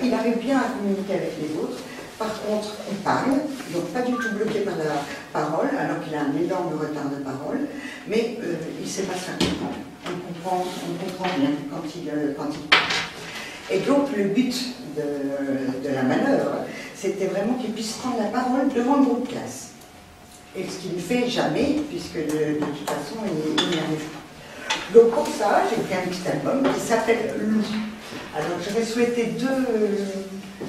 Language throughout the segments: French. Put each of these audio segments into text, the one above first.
Il arrive bien à communiquer avec les autres. Par contre, il parle, donc pas du tout bloqué par la parole, alors qu'il a un énorme retard de parole, mais il ne sait pas se faire comprendre. On comprend bien quand il parle. Et donc le but de la manœuvre, c'était vraiment qu'il puisse prendre la parole devant le groupe classe. Et ce qu'il ne fait jamais, puisque de toute façon, il n'y arrive pas. Donc pour ça, j'ai fait un petit album qui s'appelle Loup. Alors j'aurais souhaité deux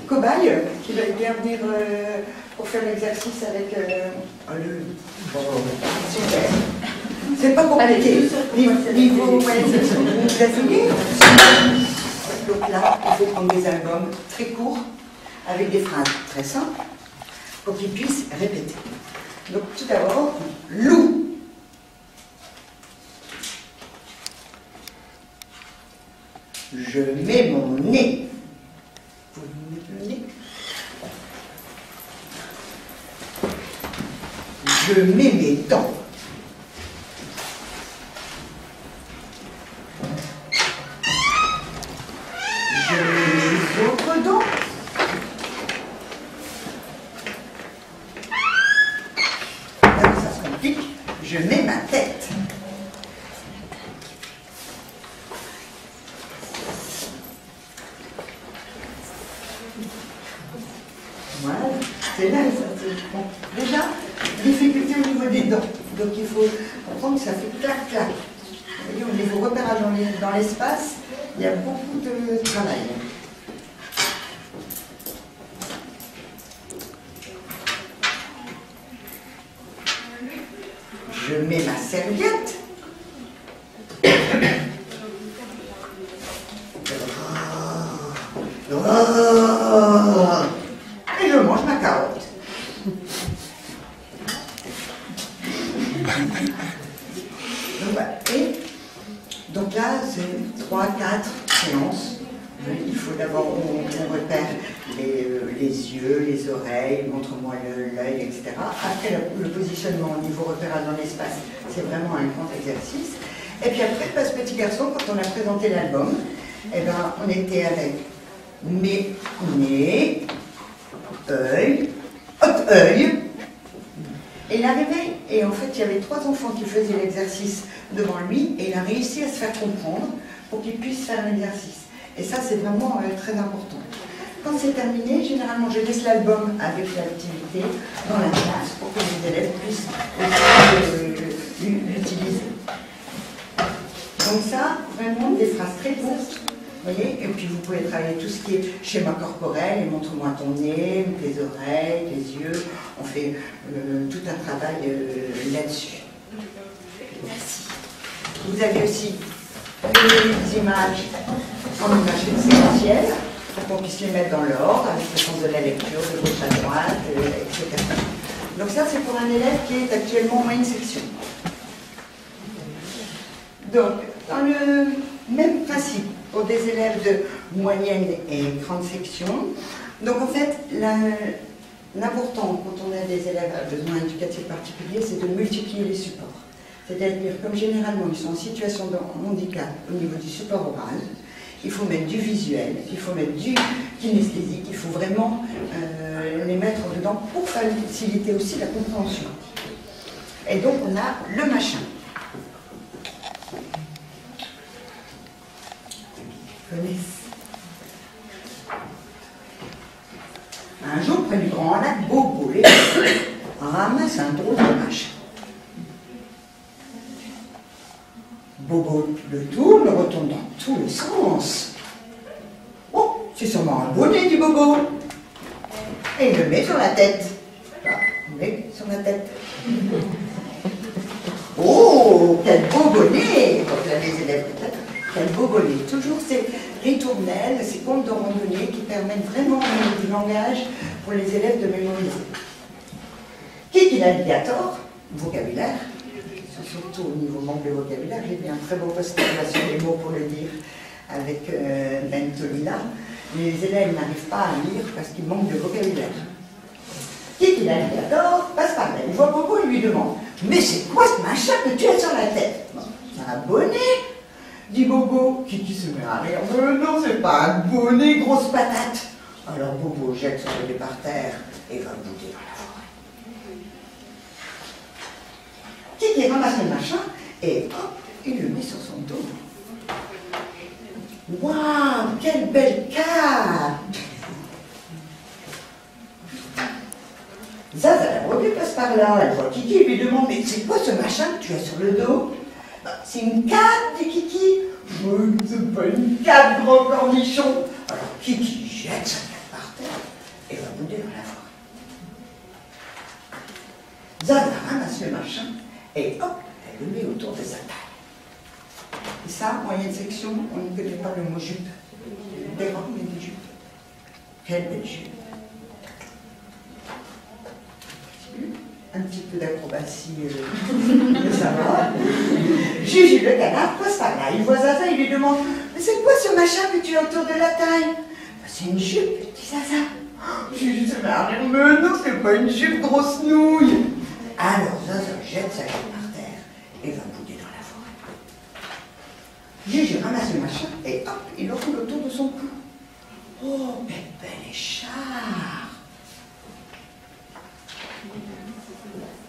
cobayes qui veulent bien venir pour faire l'exercice avec le loup. Super. C'est pas compliqué. Niveau vous asseyez. Donc là, il faut prendre des albums très courts, avec des phrases très simples, pour qu'ils puissent répéter. Donc tout d'abord, loup. Je mets mon nez. Vous mettez le nez. Je mets mes dents. Je mets les autres dents. Là, ça se complique. Je mets ma tête. Voilà, c'est là, ça. Bon. Déjà, difficulté au niveau des dents. Donc il faut comprendre que ça fait clac-clac. Vous voyez, au niveau repérage dans l'espace, il y a beaucoup de travail. Je mets ma serviette. Et je mange ma carotte. Donc là, c'est 3-4 séances. Il faut d'abord qu'on repère les yeux, les oreilles, montre-moi l'œil, etc. Après, le positionnement au niveau repérage dans l'espace, c'est vraiment un grand exercice. Et puis après, ce petit garçon, quand on a présenté l'album, eh ben, on était avec nez, œil, œil. Et il arrivait, et en fait, il y avait 3 enfants qui faisaient l'exercice devant lui, et il a réussi à se faire comprendre pour qu'il puisse faire l'exercice. Et ça, c'est vraiment très important. Quand c'est terminé, généralement, je laisse l'album avec l'activité dans la classe pour que les élèves puissent l'utiliser. Donc ça, vraiment, des phrases très courtes. Vous voyez, et puis vous pouvez travailler tout ce qui est schéma corporel, et montre-moi ton nez, tes oreilles, tes yeux. On fait tout un travail là-dessus. Merci. Vous avez aussi les images en images séquentielles, pour qu'on puisse les mettre dans l'ordre, avec le sens de la lecture, de gauche à droite, etc. Donc ça, c'est pour un élève qui est actuellement en moyenne section. Donc, dans le même principe, pour des élèves de moyenne et grande section, donc en fait, l'important quand on a des élèves à besoins éducatifs particuliers, c'est de multiplier les supports. C'est-à-dire, comme généralement ils sont en situation de handicap au niveau du support oral, il faut mettre du visuel, il faut mettre du kinesthésique, il faut vraiment les mettre dedans pour faciliter aussi la compréhension. Et donc on a le machin. Un jour, près du grand lac, Bobo ramasse un drôle de machin. Bobo le tourne, retourne dans tous les sens. Oh, c'est sûrement un bonnet du Bobo. Et il le met sur la tête. Là, il le met sur la tête. Oh, quel beau bonnet! Donc là, les élèves peut-être. Quel beau bonnet. Toujours ces ritournelles, ces contes de randonnée qui permettent vraiment du langage pour les élèves de mémoriser. Qu'est-ce qu'il a dit à tort? Vocabulaire. Surtout au niveau manque de vocabulaire. J'ai mis un très beau poster là sur les mots pour le dire avec Bentolina. Les élèves n'arrivent pas à lire parce qu'ils manquent de vocabulaire. Qu'est-ce qu'il a dit à tort? Passe par là. Il voit Bobo et lui demande: mais c'est quoi ce machin que tu as sur la tête? C'est un bonnet. dit Bobo. Kiki se met à rire. Non, c'est pas un bonnet, grosse patate. Alors Bobo jette son bonnet par terre et va bouder dans la forêt. Kiki ramasse le machin et hop, il le met sur son dos. Waouh, quelle belle cape! Zaza, la brebis, passe par là. Elle voit Kiki et lui demande: mais c'est quoi ce machin que tu as sur le dos? C'est une cape, dit Kiki. C'est pas une cape, grand cornichon. Alors Kiki jette sa cape par terre et va bouder dans la forêt. Zaza ramasse le machin et hop, elle le met autour de sa taille. Et ça, moyenne section, on ne connaît pas le mot jupe. Des robes, mais des jupes. Quelle belle jupe. Un petit peu d'acrobatie, mais ça va. Juju le canard passe par là. Il voit Zaza, il lui demande: mais c'est quoi ce machin que tu as autour de la taille? C'est une jupe, dit Zaza. Juju se met à rire: mais non, c'est pas une jupe, grosse nouille. Alors Zaza jette sa jupe par terre et va bouder dans la forêt. Juju ramasse le machin et hop, il le roule autour de son cou. Oh, quelle belle écharpe!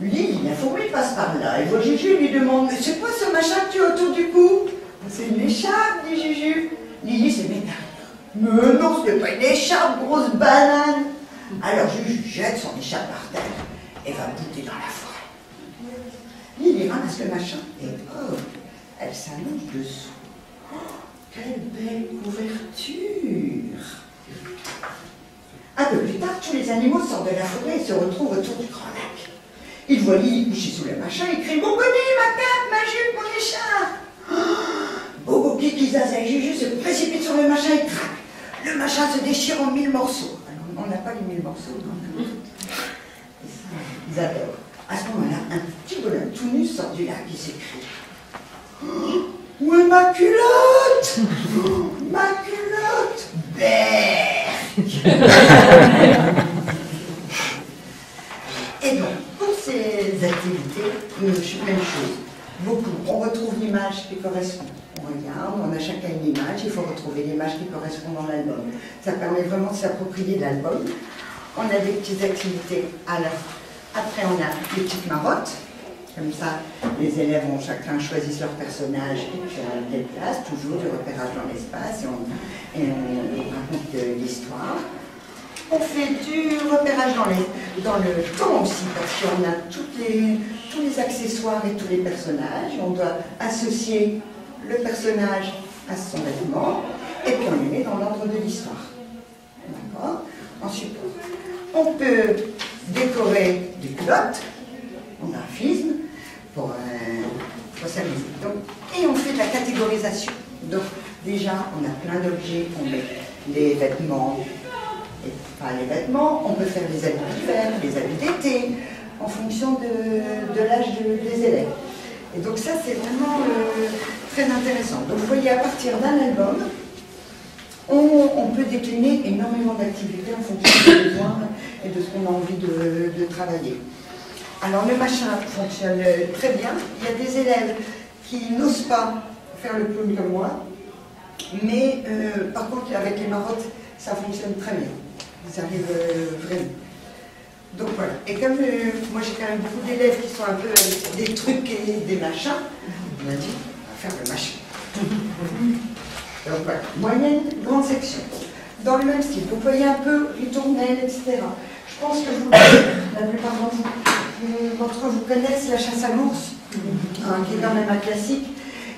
Lily, la fourmi, passe par là. Et voit Juju et lui demande: mais c'est quoi ce machin que tu as autour du cou? C'est une écharpe, dit Juju. Lily se met à rire: mais non, ce n'est pas une écharpe, grosse banane. Alors Juju jette son écharpe par terre et va bouder dans la forêt. Lily ramasse le machin et oh, elle s'allonge dessous. Oh, quelle belle couverture! Un peu plus tard, tous les animaux sortent de la forêt et se retrouvent autour du grand lac. Ils voient Lily couchée sous le machin et crient: mon bonnet, ma cape, ma jupe, mon écharpe! Bobo, Kiki, Zaza et Juju se précipitent sur le machin et craquent. Le machin se déchire en 1000 morceaux. Alors, on n'a pas les 1000 morceaux, non? Ils adorent. À ce moment-là, un petit bonhomme tout nu sort du lac et s'écrie: où est ma culotte? Ma culotte! Et donc, pour ces activités, même chose. Beaucoup. On retrouve l'image qui correspond. On regarde, on a chacun une image, il faut retrouver l'image qui correspond dans l'album. Ça permet vraiment de s'approprier l'album. On a des petites activités. Alors, après, on a les petites marottes. Comme ça, les élèves ont chacun choisi leur personnage et puis à quelle place, toujours du repérage dans l'espace et on raconte l'histoire. On fait du repérage dans le temps aussi, parce qu'on a tous les accessoires et tous les personnages. On doit associer le personnage à son vêtement et puis on les met dans l'ordre de l'histoire. D'accord? Ensuite, on peut décorer des culottes en graphisme pour s'amuser. Et on fait de la catégorisation. Donc déjà, on a plein d'objets, on met les vêtements, et pas les vêtements, on peut faire les habits d'hiver, les habits d'été, en fonction de l'âge des élèves. Et donc ça, c'est vraiment très intéressant. Donc vous voyez, à partir d'un album, on peut décliner énormément d'activités en fonction des besoins et de ce qu'on a envie de travailler. Alors le machin fonctionne très bien. Il y a des élèves qui n'osent pas faire le clown comme moi, mais par contre avec les marottes, ça fonctionne très bien. Ils arrivent vraiment. Donc voilà. Et comme moi j'ai quand même beaucoup d'élèves qui sont un peu des trucs et des machins, on a dit on va faire le machin. Donc voilà. Moyenne, grande section. Dans le même style. Vous voyez un peu ritournelle, etc. Je pense que la plupart d'entre vous connaissent la chasse à l'ours, qui est quand même un classique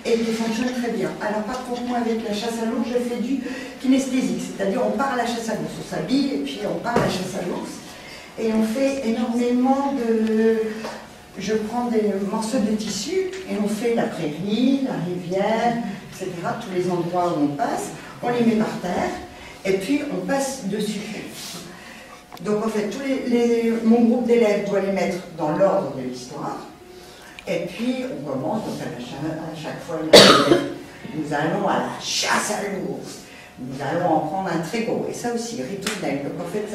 et qui fonctionne très bien. Alors par contre, moi avec la chasse à l'ours, je fais du kinesthésique, c'est-à-dire on part à la chasse à l'ours, on s'habille et puis on part à la chasse à l'ours. Et on fait énormément de... Je prends des morceaux de tissu et on fait la prairie, la rivière, etc. Tous les endroits où on passe, on les met par terre et puis on passe dessus. Donc en fait, mon groupe d'élèves doit les mettre dans l'ordre de l'histoire. Et puis on commence, donc à chaque fois, nous allons à la chasse à l'ours. Nous allons en prendre un très gros. Et ça aussi, ritournelle. Donc en fait,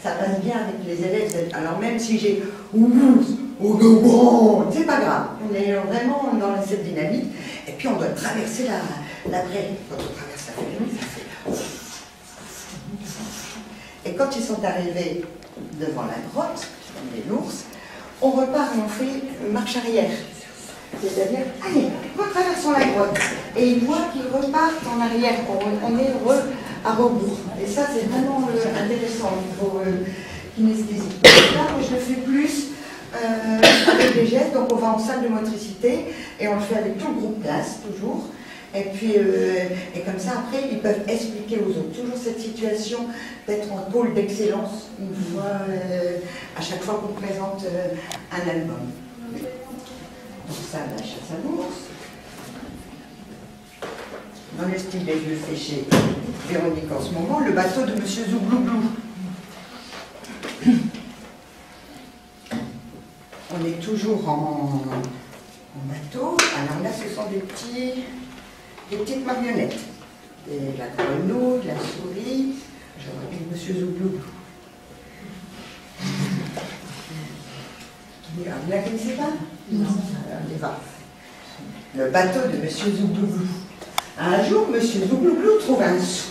ça passe bien avec les élèves. Alors même si j'ai ours, c'est pas grave. On est vraiment dans cette dynamique. Et puis on doit traverser La prairie, quand on traverse la prairie, ça fait... Et quand ils sont arrivés devant la grotte, comme des ours, on repart et on fait marche arrière. C'est-à-dire, allez, retraversons la grotte. Et ils voient qu'ils repartent en arrière. On est à rebours. Et ça, c'est vraiment intéressant au niveau kinesthésique. Là, je le fais plus avec les gestes. Donc, on va en salle de motricité et on le fait avec tout le groupe classe, toujours. Et puis, et comme ça, après, ils peuvent expliquer aux autres. Toujours cette situation d'être en pôle d'excellence, une fois, à chaque fois qu'on présente un album. Donc ça, la chasse à l'ours. Dans le style des vieux faits chez Véronique en ce moment, le bateau de Monsieur Zouglouglou. On est toujours en bateau. Alors là, ce sont des petites marionnettes. La grenouille, la souris, je rappelle Monsieur Zouglouglou. Vous ne la connaissez pas? Non. Alors, on y va. Le bateau de Monsieur Zouglouglou. Un jour, Monsieur Zouglouglou trouve un sou.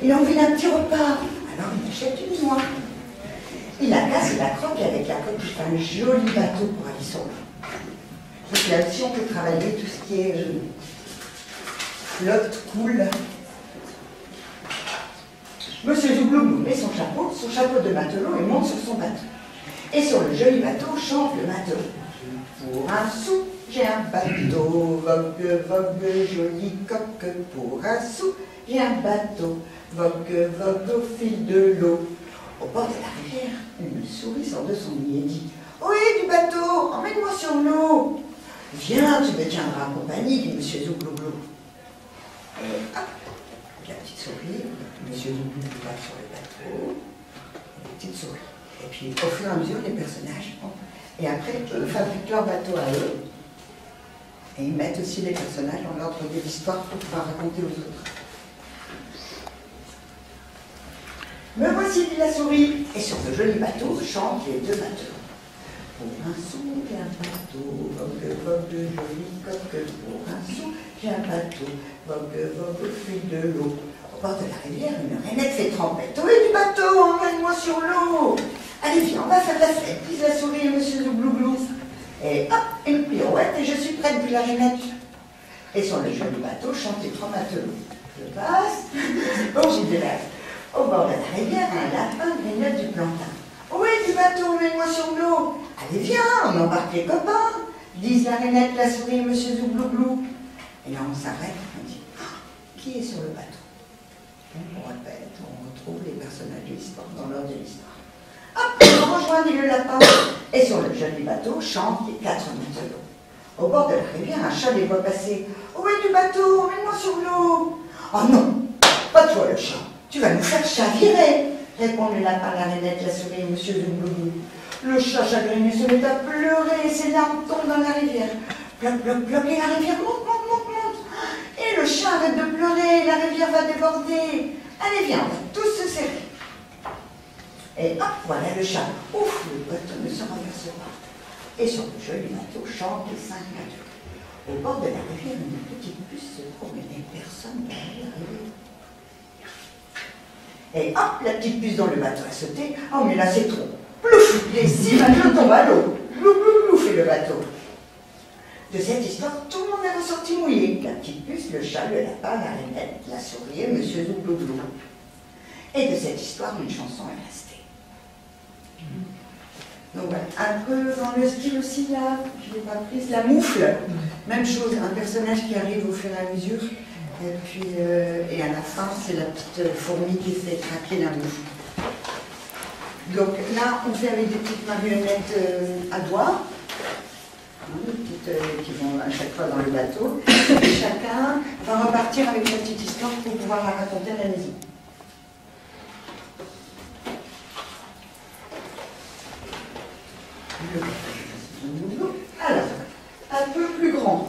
Il a envie d'un petit repas. Alors il achète une noix. Il la casse et la croque avec la coque. C'est un joli bateau pour aller sur l'eau. Donc là aussi, on peut travailler tout ce qui est flotte, coule. Monsieur Zouglouglou met son chapeau de matelot et monte sur son bateau. Et sur le joli bateau chante le matelot. Pour un sou, j'ai un bateau, vogue, vogue, jolie coque. Pour un sou, j'ai un bateau, vogue, vogue au fil de l'eau. Au bord de la rivière, une souris sort de son lit et dit: Ohé du bateau, emmène-moi sur l'eau. Viens, tu me tiendras compagnie, dit Monsieur Zouglouglou. Et hop, la petite souris, Monsieur Zouglouglou va sur le bateau, la petite souris. Et puis, au fur et à mesure, les personnages, et après, fabriquent leur bateau à eux, et ils mettent aussi les personnages dans l'ordre de l'histoire pour pouvoir raconter aux autres. Me voici, dit la souris, et sur ce joli bateau chantent les deux matelots. Pour un sou, j'ai un bateau, vogue, vogue, jolie coque. Pour un sou, j'ai un bateau, vogue, vogue au fil de l'eau. Au bord de la rivière, une rainette fait trempette. Ohé du bateau, emmène-moi sur l'eau. Allez, viens, on va faire la fête, disent la souris et Monsieur Zouglouglou. Et hop, une pirouette, et je suis prête, dit la rainette. Et sur le joli bateau chantent les trois matelots. Je passe, bon, j'y dirais. Au bord de la rivière, un lapin grignote du plantain. Ohé du bateau, emmène-moi sur l'eau. Allez, viens, on embarque les copains, disent la rainette, la souris et Monsieur Zouglouglou. Et là, on s'arrête, on dit: qui est sur le bateau? On répète, on retrouve les personnages de l'histoire dans l'ordre de l'histoire. Hop, on rejoint, dit le lapin. Et sur le joli bateau chantent les quatre matelots. Au bord de la rivière, un chat les voit passer. Ohé du bateau, emmène-moi sur l'eau. Oh non, pas toi le chat, tu vas nous faire chavirer, répond le lapin, la rainette, la souris et Monsieur Zouglouglou. Le chat chagriné se met à pleurer et ses larmes tombent dans la rivière. Ploc, ploc, ploc, et la rivière monte, monte, monte, monte. Et le chat arrête de pleurer, la rivière va déborder. Allez, viens, on va tous se serrer. Et hop, voilà le chat. Ouf, le bateau ne se renverse pas. Et sur le joli bateau chantent les cinq matelots. Au bord de la rivière, une petite puce se promenait. Personne n'allait arriver. Et hop, la petite puce dans le bateau a sauté. Oh, mais là, c'est trop. Plouf, les 6 matelots tombent à l'eau. Glou, glou, glou, fait le bateau. De cette histoire, tout le monde est ressorti mouillé. La petite puce, le chat, le lapin, la rainette, la souris et Monsieur Zouglouglou. Et de cette histoire, une chanson est restée. Donc voilà, un peu dans le style aussi là, je l'ai pas prise, la moufle. Même chose, un personnage qui arrive au fur et à mesure. Et puis, et à la fin, c'est la petite fourmi qui fait craquer la moufle. Donc là, on fait avec des petites marionnettes à doigts, des petites qui vont à chaque fois dans le bateau. Et chacun va repartir avec sa petite histoire pour pouvoir la raconter à la maison. Alors, un peu plus grand.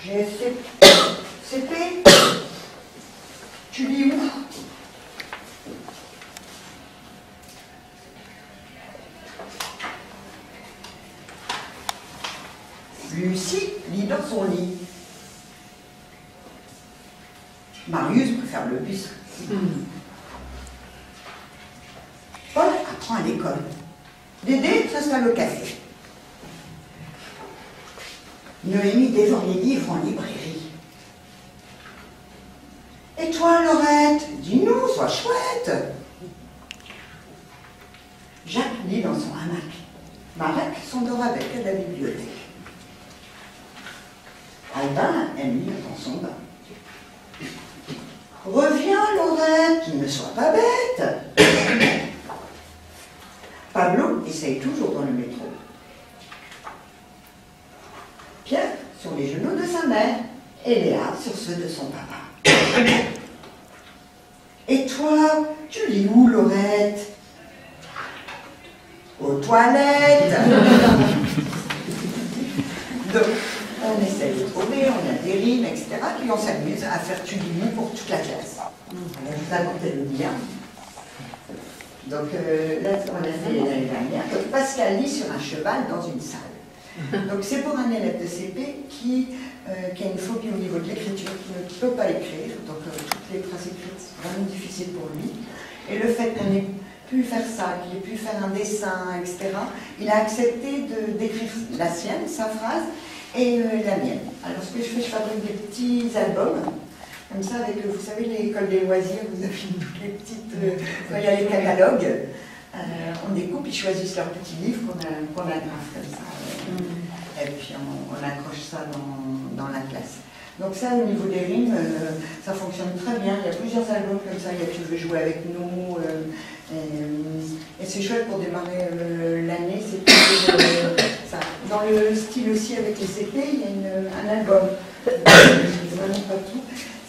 J'ai CP. Tu lis où? Lucie lit dans son lit. Marius préfère le bus. Paul apprend à l'école. Dédé s'installe au café. Noémie dévore les livres en librairie. Et toi, Laurette, dis-nous, sois chouette. Jacques lit dans son hamac. Marek s'endort avec à la bibliothèque. Albin aime lire dans son bain. Reviens, Laurette, ne sois pas bête. Pablo essaye toujours dans le métro. Pierre sur les genoux de sa mère et Léa sur ceux de son papa. Et toi, tu lis où, Laurette? Aux toilettes. Donc, on essaie de trouver, on a des rimes, etc. Puis on s'amuse à faire tu lis où pour toute la classe. Alors, je vous apportais le lien. Donc là, on a fait l'année dernière. Donc, Pascal lit sur un cheval dans une salle. Donc c'est pour un élève de CP qui a une phobie au niveau de l'écriture, qui ne peut pas écrire. Donc toutes les phrases écrites, c'est vraiment difficile pour lui. Et le fait qu'on ait pu faire ça, qu'il ait pu faire un dessin, etc., il a accepté d'écrire la sienne, sa phrase, et la mienne. Alors ce que je fais, je fabrique des petits albums. Comme ça, avec, vous savez, l'école des loisirs, vous avez toutes les petites... quand il y a les catalogues, on découpe, ils choisissent leurs petits livres qu'on agrafe comme ça. Et puis on accroche ça dans la classe. Donc ça, au niveau des rimes, ça fonctionne très bien. Il y a plusieurs albums comme ça. Il y a Tu veux jouer avec nous. Et c'est chouette pour démarrer l'année. C'est ça. Dans le style aussi avec les CP, il y a un album. Je ne vraiment pas tout.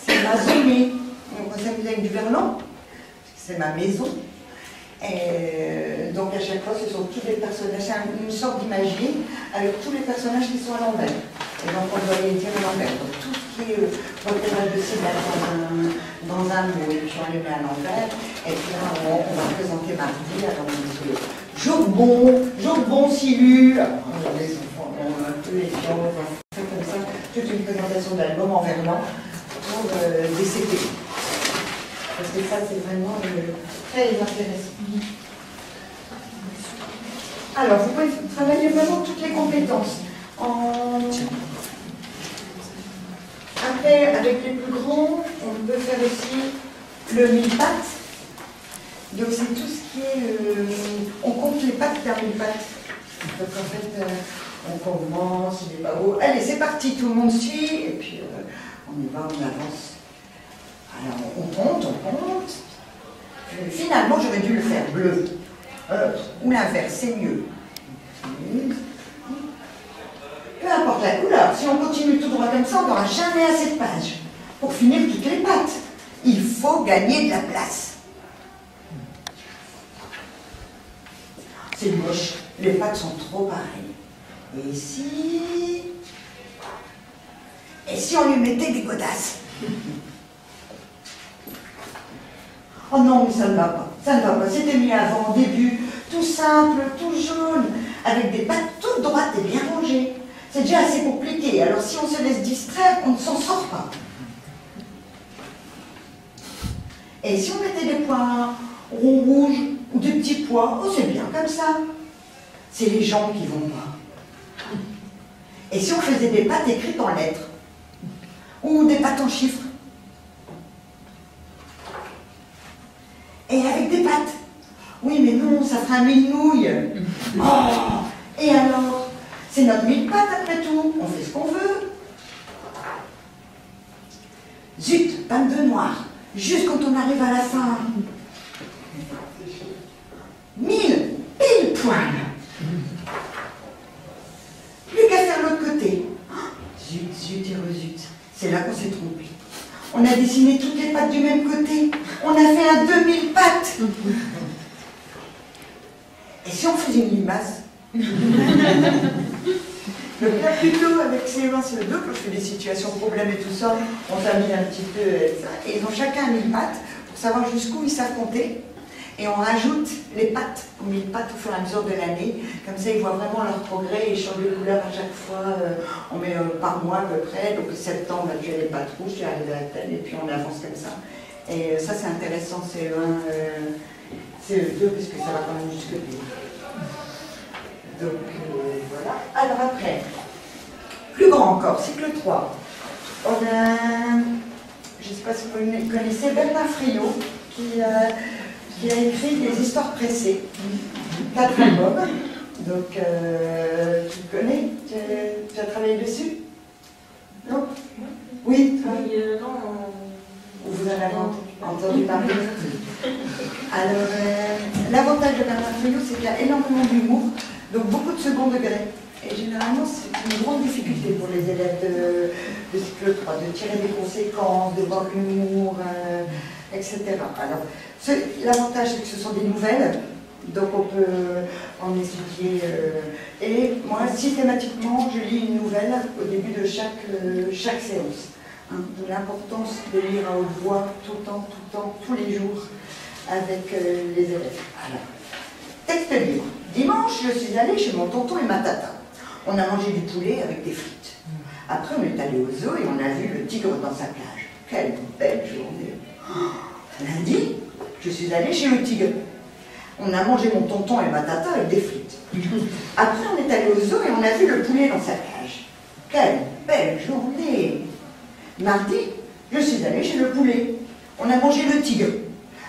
C'est ma zone. On va s'amuser avec du verlan. C'est ma maison. Et donc à chaque fois, ce sont tous les personnages. C'est une sorte d'imagerie avec tous les personnages qui sont à l'envers. Et donc on doit les dire à l'envers. Donc tout ce qui est repérage de syllabes dans un mot, et puis on les met à l'envers. Et puis là, on va présenter mardi. Alors on dit jour bon, Silu. Alors les enfants, on a un peu les gens, on va faire comme ça toute une présentation d'album en verlan pour des CP. Parce que ça, c'est vraiment très intéressant. Alors, vous pouvez travailler vraiment toutes les compétences. Après, avec les plus grands, on peut faire aussi le mille-pattes. Donc, c'est tout ce qui est... on compte les pattes d'un mille-pattes. Donc, en fait, on commence, il est pas beau. Allez, c'est parti, tout le monde suit. Et puis, on y va, on avance. Alors, on compte. Finalement, j'aurais dû le faire bleu. Ou l'inverse, c'est mieux. Peu importe la couleur, si on continue tout droit comme ça, on n'aura jamais assez de pages pour finir toutes les pattes. Il faut gagner de la place. C'est moche, les pattes sont trop pareilles. Et si on lui mettait des godasses? Oh non, mais ça ne va pas. Ça ne va pas. C'était mis avant, au début, tout simple, tout jaune, avec des pattes toutes droites et bien rangées. C'est déjà assez compliqué. Alors si on se laisse distraire, on ne s'en sort pas. Et si on mettait des points ronds rouges ou des petits pois, oh c'est bien comme ça. C'est les jambes qui vont pas. Et si on faisait des pattes écrites en lettres ou des pattes en chiffres? Et avec des pattes. Oui, mais non, ça fera un mille-nouilles. Oh, et alors? C'est notre mille-pattes après tout. On fait ce qu'on veut. Zut, patte de noir. Juste quand on arrive à la fin. 1000, pile poil. Plus qu'à faire l'autre côté. Zut et rezut. C'est là qu'on s'est trompé. On a dessiné toutes les pattes du même côté. On a fait un 2000 pattes. Et si on faisait une limace? Donc là, plutôt avec CE1, CE2, quand je fais des situations problèmes et tout ça, on s'amuse un petit peu ça. Et ils ont chacun 1000 pattes pour savoir jusqu'où ils savent compter. Et on rajoute les pattes, on met les pattes au fur et à mesure de l'année, comme ça ils voient vraiment leur progrès, ils changent de couleur à chaque fois, on met par mois à peu près, donc septembre tu as les pattes rouges, tu arrives à la telle, et puis on avance comme ça. Et ça c'est intéressant, CE1, CE2, parce que ça va quand même jusque B. Donc voilà. Alors après, plus grand encore, cycle 3. On a, je ne sais pas si vous connaissez Bernard Friot, qui a écrit des histoires pressées, 4 albums. Donc, tu le connais? Tu as travaillé dessus? Non? Oui? Non. Vous en avez entendu parler? Alors, l'avantage de Bernard Friot, c'est qu'il y a énormément d'humour, donc beaucoup de second degré. Et généralement, c'est une grande difficulté pour les élèves de cycle 3, de tirer des conséquences, de voir l'humour, etc. Alors, l'avantage, c'est que ce sont des nouvelles, donc on peut en étudier. Et moi, systématiquement, je lis une nouvelle au début de chaque séance. Hein, d'où l'importance de lire à haute voix tout le temps, tous les jours, avec les élèves. Alors, texte libre. Dimanche, je suis allée chez mon tonton et ma tata. On a mangé du poulet avec des frites. Après, on est allé au zoo et on a vu le tigre dans sa plage. Quelle belle journée! Lundi, je suis allée chez le tigre. On a mangé mon tonton et ma tata avec des frites. Après, on est allé au zoo et on a vu le poulet dans sa cage. Quelle belle journée! Mardi, je suis allée chez le poulet. On a mangé le tigre.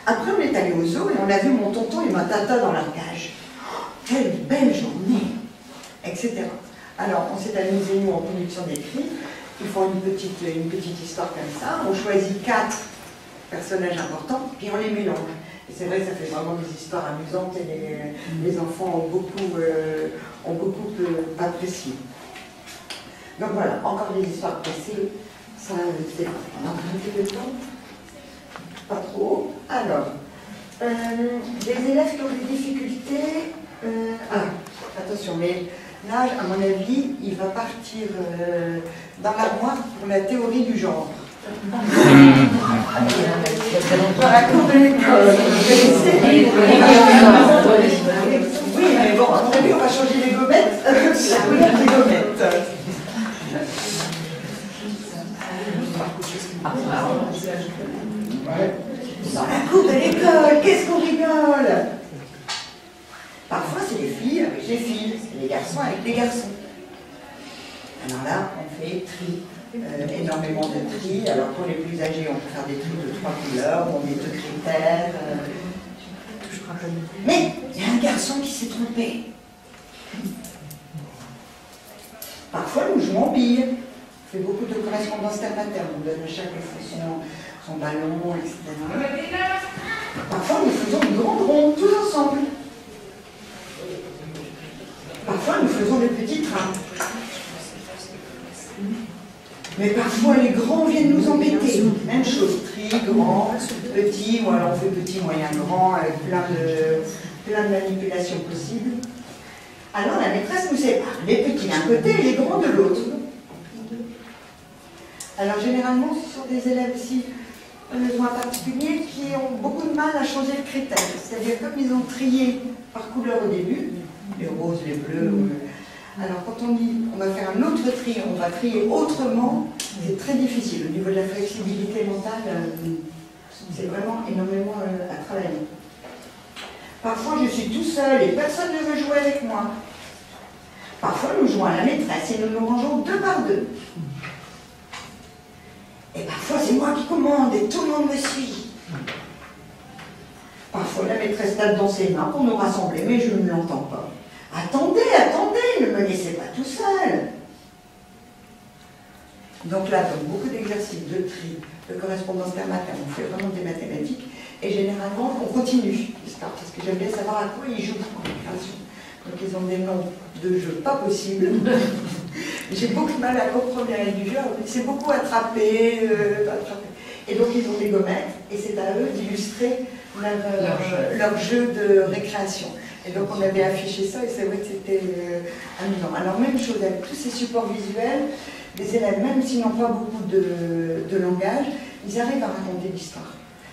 Après, on est allé au zoo et on a vu mon tonton et ma tata dans leur cage. Quelle belle journée! Etc. Alors, on s'est amusé, nous, en production d'écrit. Ils font une petite histoire comme ça. On choisit 4 personnages importants, puis on les mélange. Et c'est vrai que ça fait vraiment des histoires amusantes et les enfants ont beaucoup apprécié. Donc voilà, encore des histoires pressées. Ça, c'est on a un petit peu de temps. Pas trop. Alors, des élèves qui ont des difficultés. Attention, mais là, à mon avis, il va partir dans l'armoire pour la théorie du genre. Dans la cour de l'école. Oui, mais bon, à mon avis, on va changer les gommettes. Les gommettes. Dans la cour de l'école, qu'est-ce qu'on rigole? Parfois, c'est les filles avec les filles, et les garçons avec les garçons. Alors là, on fait tri, énormément de tri. Alors pour les plus âgés, on peut faire des tris de 3 couleurs, on met 2 critères. Mais il y a un garçon qui s'est trompé. Parfois, nous jouons en billes. On fait beaucoup de correspondance terre-à-terre. On donne à chaque fois son ballon, etc. Parfois, nous faisons une grande ronde, tous ensemble. Parfois, nous faisons des petits trains. Mais parfois, les grands viennent nous embêter. Même chose, tri, grand, petit. Ou alors on fait petit, moyen, grand, avec plein de manipulations possibles. Alors, la maîtresse nous sépare. Les petits d'un côté et les grands de l'autre. Alors, généralement, ce sont des élèves aussi, besoins particuliers, qui ont beaucoup de mal à changer de critères. C'est-à-dire, comme ils ont trié par couleur au début, les roses, les bleus. Alors quand on dit on va faire un autre tri, on va trier autrement, c'est très difficile. Au niveau de la flexibilité mentale, c'est vraiment énormément à travailler. Parfois je suis tout seul et personne ne veut jouer avec moi. Parfois nous jouons à la maîtresse et nous nous rangeons 2 par 2. Et parfois c'est moi qui commande et tout le monde me suit. Parfois la maîtresse tape dans ses mains pour nous rassembler, mais je ne l'entends pas. Attendez, ne me laissez pas tout seul. Donc là, comme beaucoup d'exercices de tri, de correspondance terre-à-terre, on fait vraiment des mathématiques, et généralement, on continue l'histoire, parce que j'aime bien savoir à quoi ils jouent en récréation. Donc ils ont des noms de jeux pas possibles. J'ai beaucoup de mal à comprendre les règles du jeu, c'est beaucoup attraper. Et donc ils ont des gommettes, et c'est à eux d'illustrer leur jeu de récréation. Et donc on avait affiché ça, et c'est vrai que c'était amusant. Alors même chose avec tous ces supports visuels, les élèves, même s'ils n'ont pas beaucoup de langage, ils arrivent à raconter l'histoire.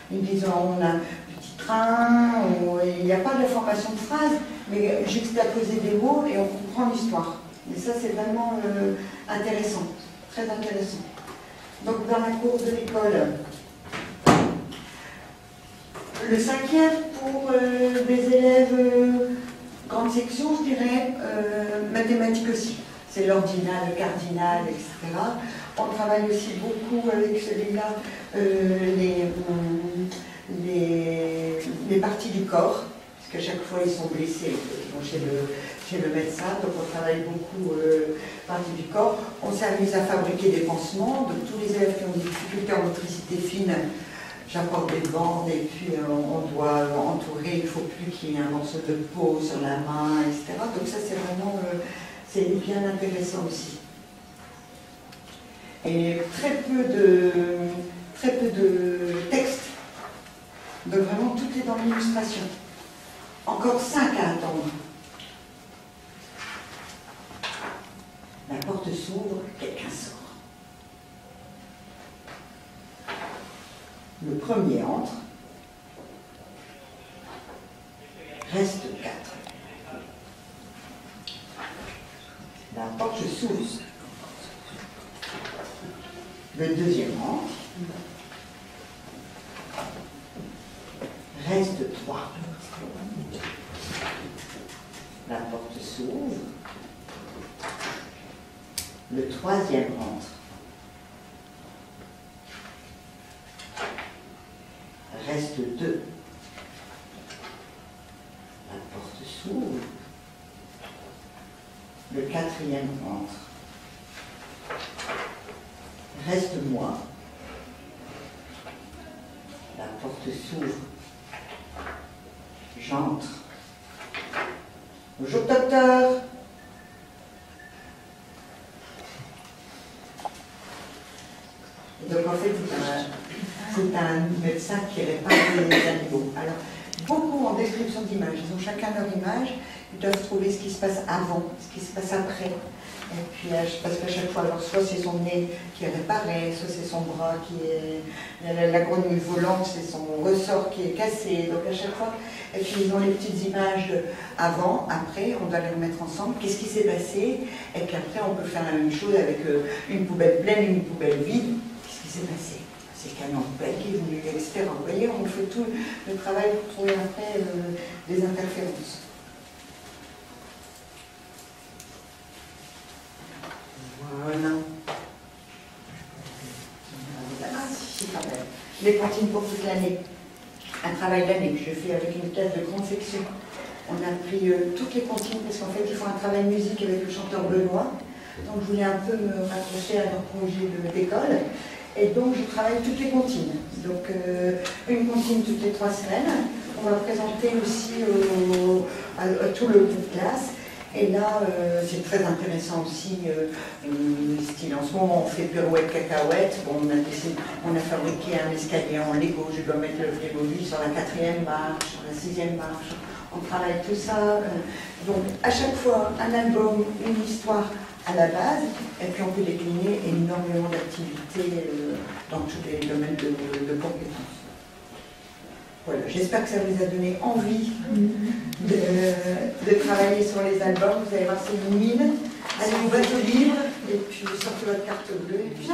Ils disent on a un petit train, ou n'y a pas de la formation de phrase, mais juxtaposer des mots et on comprend l'histoire. Et ça, c'est vraiment intéressant, très intéressant. Donc, dans la cour de l'école, le 5e pour des élèves grande section, je dirais, mathématiques aussi. C'est l'ordinal, le cardinal, etc. On travaille aussi beaucoup avec celui-là les parties du corps, parce qu'à chaque fois ils sont blessés, ils vont chez le médecin, donc on travaille beaucoup parties du corps. On s'amuse à fabriquer des pansements, donc tous les élèves qui ont des difficultés en motricité fine, j'apporte des bandes et puis on doit entourer, il ne faut plus qu'il y ait un morceau de peau sur la main, etc. Donc ça c'est vraiment, c'est bien intéressant aussi. Et très peu de texte. Donc vraiment tout est dans l'illustration. Encore 5 à attendre. La porte s'ouvre, quelqu'un sort. Le premier entre. Reste 4. La porte s'ouvre. Le deuxième entre. Reste 3. La porte s'ouvre. Le troisième rentre. Reste 2. La porte s'ouvre. Le quatrième rentre. Reste moi. La porte s'ouvre. J'entre. Bonjour docteur. Donc en fait, c'est un médecin qui répare les animaux. Alors, beaucoup en description d'images. Ils ont chacun leur image. Ils doivent trouver ce qui se passe avant, ce qui se passe après. Et puis, parce qu'à chaque fois, alors soit c'est son nez qui est réparé, soit c'est son bras qui est... La grenouille volante, c'est son ressort qui est cassé. Donc à chaque fois, et puis ils ont les petites images de avant, après, on doit les remettre ensemble. Qu'est-ce qui s'est passé? Et puis après, on peut faire la même chose avec une poubelle pleine et une poubelle vide. Qu'est-ce qui s'est passé? C'est le camion de poubelle qui est venu, etc. Vous voyez, on fait tout le travail pour trouver après des interférences. Voilà. Ah, si, quand même. Les cantines pour toute l'année. Un travail d'année que je fais avec une classe de grande section. On a pris toutes les cantines parce qu'en fait, ils font un travail de musique avec le chanteur Benoît. Donc, je voulais un peu me rapprocher à leur projet d'école. Et donc, je travaille toutes les cantines. Donc, une cantine toutes les 3 semaines. On va présenter aussi à tout le groupe de classe. Et là, c'est très intéressant aussi, style en ce moment, on fait pirouette cacahuète. Bon, on a fabriqué un escalier en Lego, je dois mettre le Lego lui sur la 4e marche, sur la 6e marche. On travaille tout ça. Donc, à chaque fois, un album, une histoire à la base, et puis on peut décliner énormément d'activités dans tous les domaines de compétences. Voilà, j'espère que ça vous a donné envie de travailler sur les albums. Vous allez voir, c'est une mine. Allez au bateau libre et puis sortez votre carte bleue. Et puis...